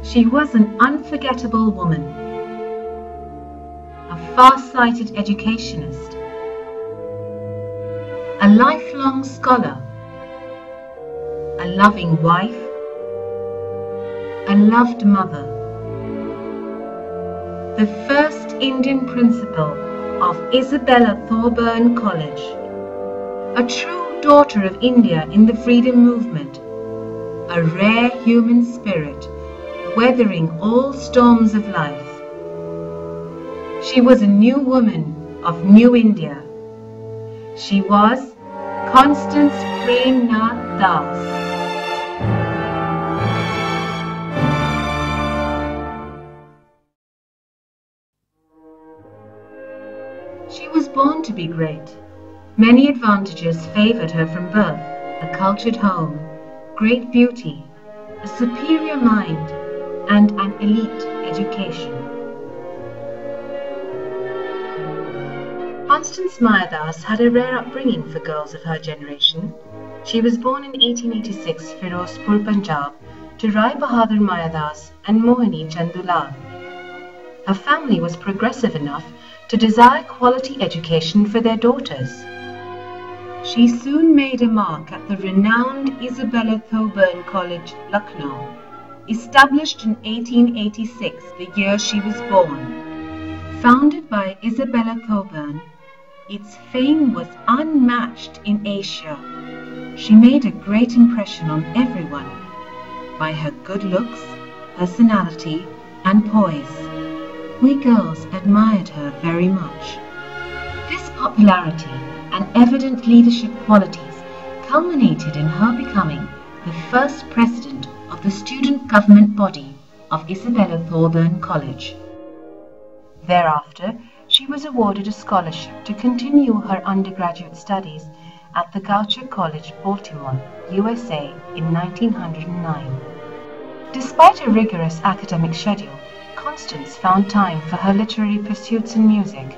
She was an unforgettable woman, a far-sighted educationist, a lifelong scholar, a loving wife, a loved mother, the first Indian principal of Isabella Thoburn College, a true daughter of India in the freedom movement, a rare human spirit, weathering all storms of life. She was a new woman of New India. She was Constance Prem Nath Dass. She was born to be great. Many advantages favoured her from birth: a cultured home, great beauty, a superior mind, and an elite education. Constance Das had a rare upbringing for girls of her generation. She was born in 1886, Firozpur, Punjab, to Rai Bahadur Das and Mohini Giri. Her family was progressive enough to desire quality education for their daughters. She soon made a mark at the renowned Isabella Thoburn College, Lucknow, established in 1886, the year she was born. Founded by Isabella Thoburn, its fame was unmatched in Asia. She made a great impression on everyone by her good looks, personality, and poise. We girls admired her very much. This popularity and evident leadership qualities culminated in her becoming the first president of the student government body of Isabella Thoburn College. Thereafter, she was awarded a scholarship to continue her undergraduate studies at the Goucher College, Baltimore, USA in 1909. Despite a rigorous academic schedule, Constance found time for her literary pursuits and music.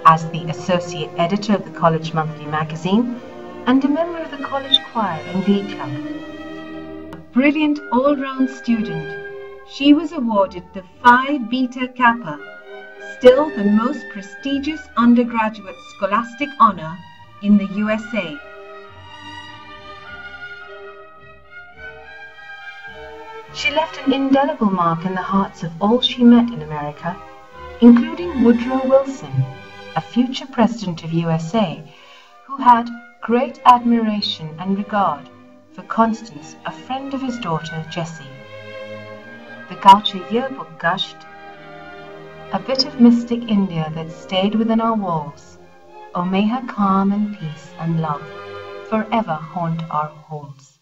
As the associate editor of the college monthly magazine and a member of the college choir and glee club. A brilliant all-round student, she was awarded the Phi Beta Kappa, still the most prestigious undergraduate scholastic honor in the USA. She left an indelible mark in the hearts of all she met in America, including Woodrow Wilson, a future president of USA, who had great admiration and regard for Constance, a friend of his daughter Jessie. The Goucher yearbook gushed, "A bit of mystic India that stayed within our walls. Oh, may her calm and peace and love forever haunt our halls."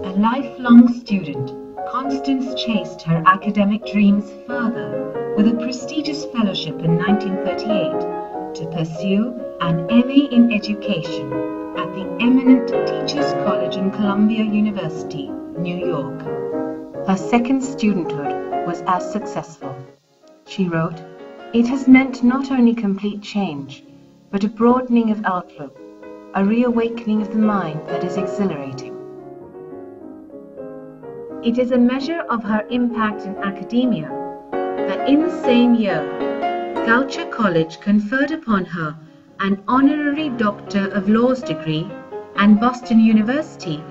A lifelong student, Constance chased her academic dreams further with a prestigious fellowship in 1938 to pursue an MA in education at the eminent Teachers College in Columbia University, New York. Her second studenthood was as successful. She wrote, "It has meant not only complete change, but a broadening of outlook, a reawakening of the mind that is exhilarating." It is a measure of her impact in academia that in the same year, Goucher College conferred upon her an honorary Doctor of Laws degree, and Boston University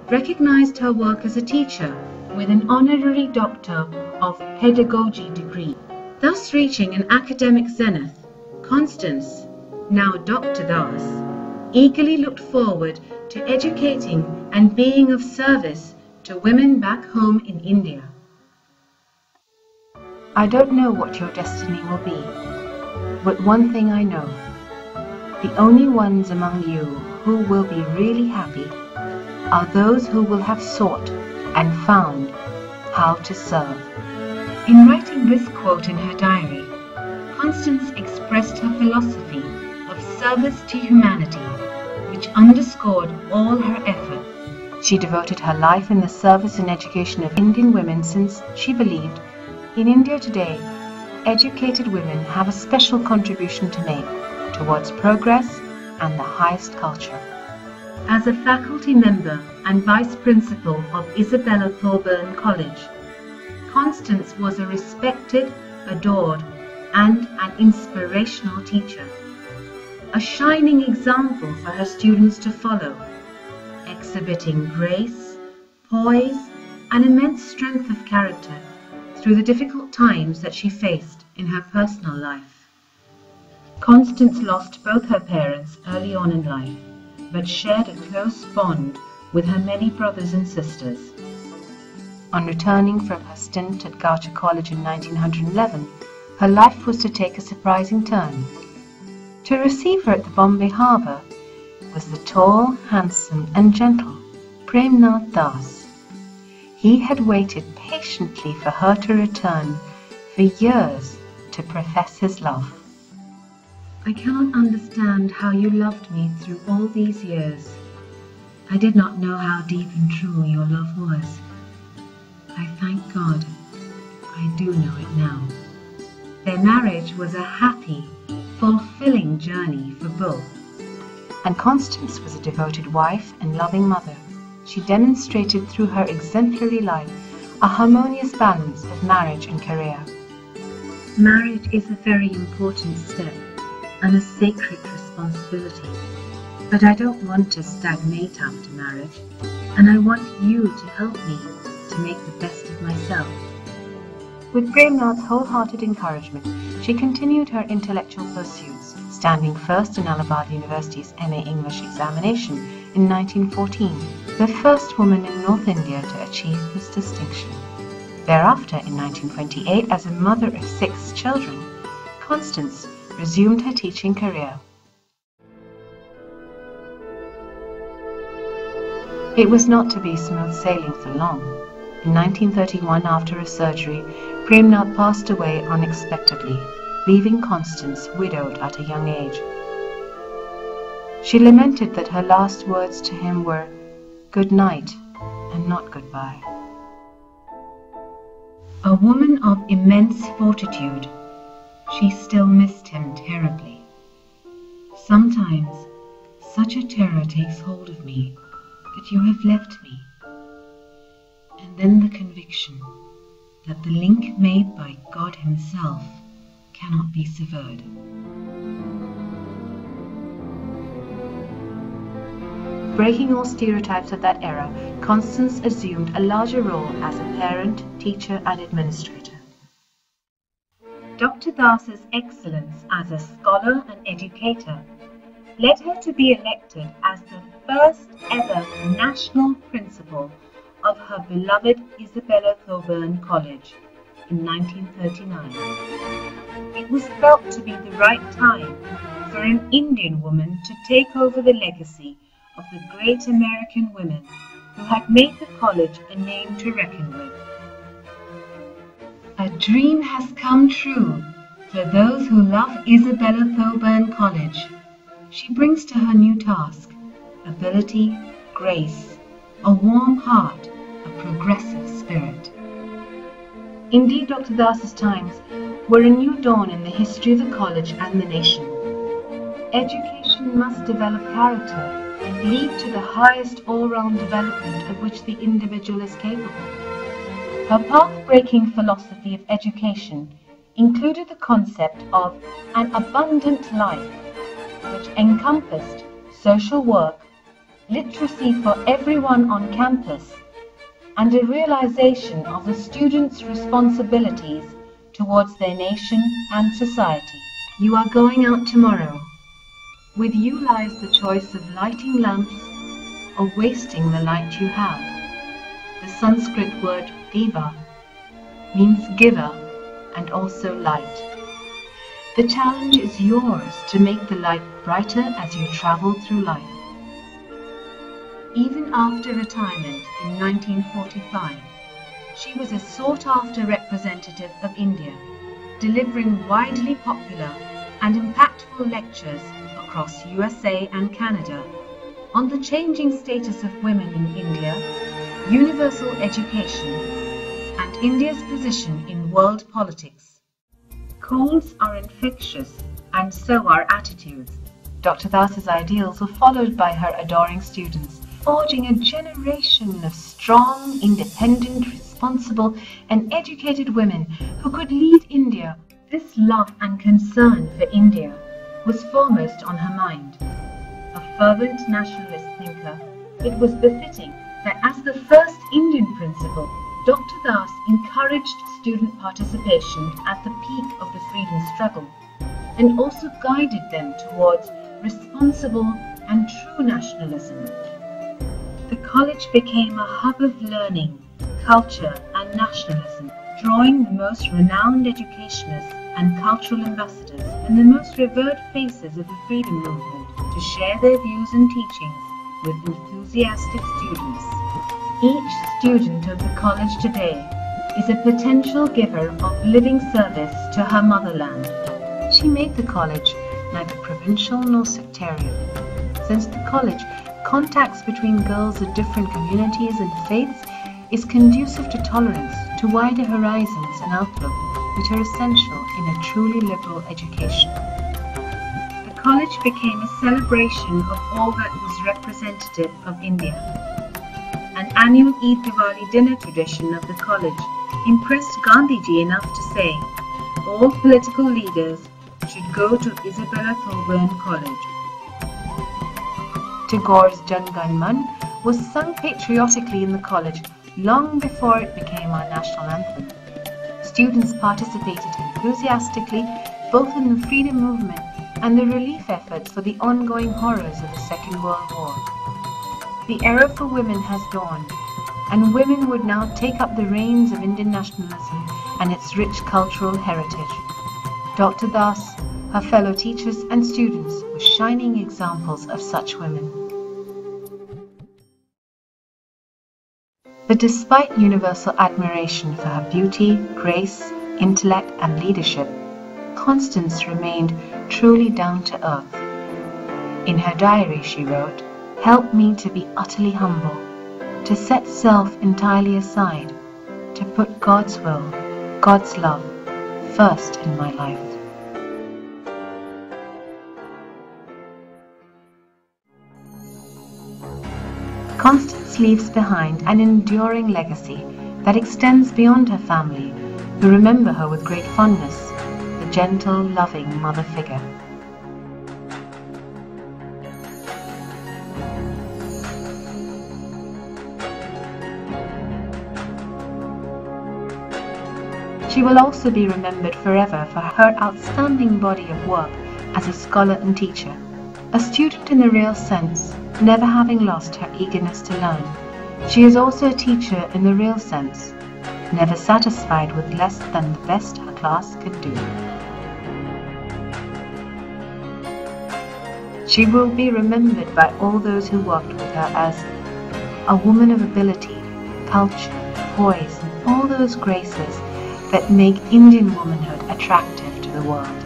recognized her work as a teacher with an honorary Doctor of Pedagogy degree. Thus reaching an academic zenith, Constance, now Dr. Das, eagerly looked forward to educating and being of service to women back home in India. "I don't know what your destiny will be, but one thing I know. The only ones among you who will be really happy are those who will have sought and found how to serve." In writing this quote in her diary, Constance expressed her philosophy of service to humanity, which underscored all her effort. She devoted her life in the service and education of Indian women since she believed, in India today, educated women have a special contribution to make towards progress and the highest culture. As a faculty member and vice principal of Isabella Thoburn College, Constance was a respected, adored, and an inspirational teacher, a shining example for her students to follow, exhibiting grace, poise, and immense strength of character through the difficult times that she faced in her personal life. Constance lost both her parents early on in life, but shared a close bond with her many brothers and sisters. On returning from her stint at Goucher College in 1911, her life was to take a surprising turn. To receive her at the Bombay harbour was the tall, handsome and gentle Prem Nath Dass. He had waited patiently for her to return for years to profess his love. I cannot understand how you loved me through all these years. I did not know how deep and true your love was. I thank God I do know it now. Their marriage was a happy, fulfilling journey for both. And Constance was a devoted wife and loving mother. She demonstrated through her exemplary life a harmonious balance of marriage and career. Marriage is a very important step and a sacred responsibility. But I don't want to stagnate after marriage, and I want you to help me to make the best of myself. With Prem Nath's wholehearted encouragement, she continued her intellectual pursuits, standing first in Allahabad University's MA English examination in 1914, the first woman in North India to achieve this distinction. Thereafter, in 1928, as a mother of 6 children, Constance resumed her teaching career. It was not to be smooth sailing for long. In 1931, after a surgery, Prem Nath passed away unexpectedly, leaving Constance widowed at a young age. She lamented that her last words to him were "good night" and not goodbye. A woman of immense fortitude, she still missed him terribly. Sometimes such a terror takes hold of me that you have left me, and then the conviction that the link made by God Himself cannot be severed. Breaking all stereotypes of that era, Constance assumed a larger role as a parent, teacher and administrator. Dr. Dass's excellence as a scholar and educator led her to be elected as the first ever national principal of her beloved Isabella Thoburn College in 1939. It was felt to be the right time for an Indian woman to take over the legacy of the great American women who had made the college a name to reckon with. A dream has come true for those who love Isabella Thoburn College. She brings to her new task ability, grace, a warm heart, a progressive spirit. Indeed, Dr. Dass's times were a new dawn in the history of the college and the nation. Education must develop character and lead to the highest all-round development of which the individual is capable. Her path-breaking philosophy of education included the concept of an abundant life, which encompassed social work, literacy for everyone on campus, and a realization of the students' responsibilities towards their nation and society. You are going out tomorrow. With you lies the choice of lighting lamps or wasting the light you have. The Sanskrit word diva means giver and also light. The challenge is yours to make the light brighter as you travel through life. Even after retirement in 1945, she was a sought-after representative of India, delivering widely popular and impactful lectures across USA and Canada on the changing status of women in India, universal education, and India's position in world politics. Colds are infectious, and so are attitudes. Dr. Dass's ideals were followed by her adoring students, forging a generation of strong, independent, responsible and educated women who could lead India. This love and concern for India was foremost on her mind. A fervent nationalist thinker, it was befitting that as the first Indian principal, Dr. Das encouraged student participation at the peak of the freedom struggle and also guided them towards responsible and true nationalism. The college became a hub of learning, culture and nationalism, drawing the most renowned educationists and cultural ambassadors and the most revered faces of the freedom movement to share their views and teachings with enthusiastic students. Each student of the college today is a potential giver of living service to her motherland. She made the college neither provincial nor sectarian. Since the college, contacts between girls of different communities and faiths is conducive to tolerance, to wider horizons and outlook, which are essential in a truly liberal education. The college became a celebration of all that was representative of India. An annual Eid-Diwali dinner tradition of the college impressed Gandhiji enough to say, all political leaders should go to Isabella Thoburn College. Tagore's Jan Gan Man was sung patriotically in the college long before it became our national anthem. Students participated enthusiastically both in the freedom movement and the relief efforts for the ongoing horrors of the Second World War. The era for women has dawned, and women would now take up the reins of Indian nationalism and its rich cultural heritage. Dr. Das, her fellow teachers and students were shining examples of such women. But despite universal admiration for her beauty, grace, intellect and leadership, Constance remained truly down to earth. In her diary she wrote, "Help me to be utterly humble, to set self entirely aside, to put God's will, God's love, first in my life." Constance leaves behind an enduring legacy that extends beyond her family, who remember her with great fondness, the gentle, loving mother figure. She will also be remembered forever for her outstanding body of work as a scholar and teacher, a student in the real sense, never having lost her eagerness to learn. She is also a teacher in the real sense, never satisfied with less than the best her class can do. She will be remembered by all those who worked with her as a woman of ability, culture, poise, and all those graces that make Indian womanhood attractive to the world.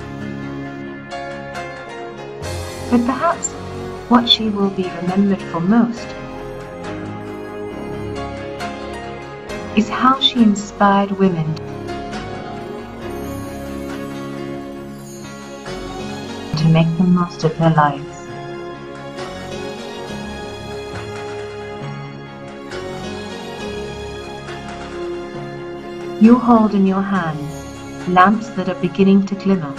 But perhaps what she will be remembered for most is how she inspired women to make the most of their lives. You hold in your hands lamps that are beginning to glimmer.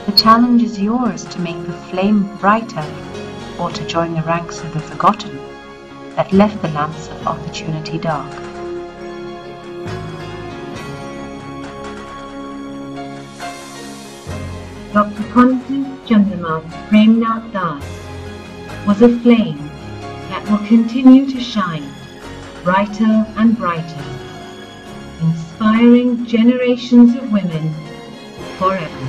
The challenge is yours to make the flame brighter, or to join the ranks of the forgotten that left the lamps of opportunity dark. Dr. Constance Prem Nath Dass was a flame that will continue to shine brighter and brighter, inspiring generations of women forever.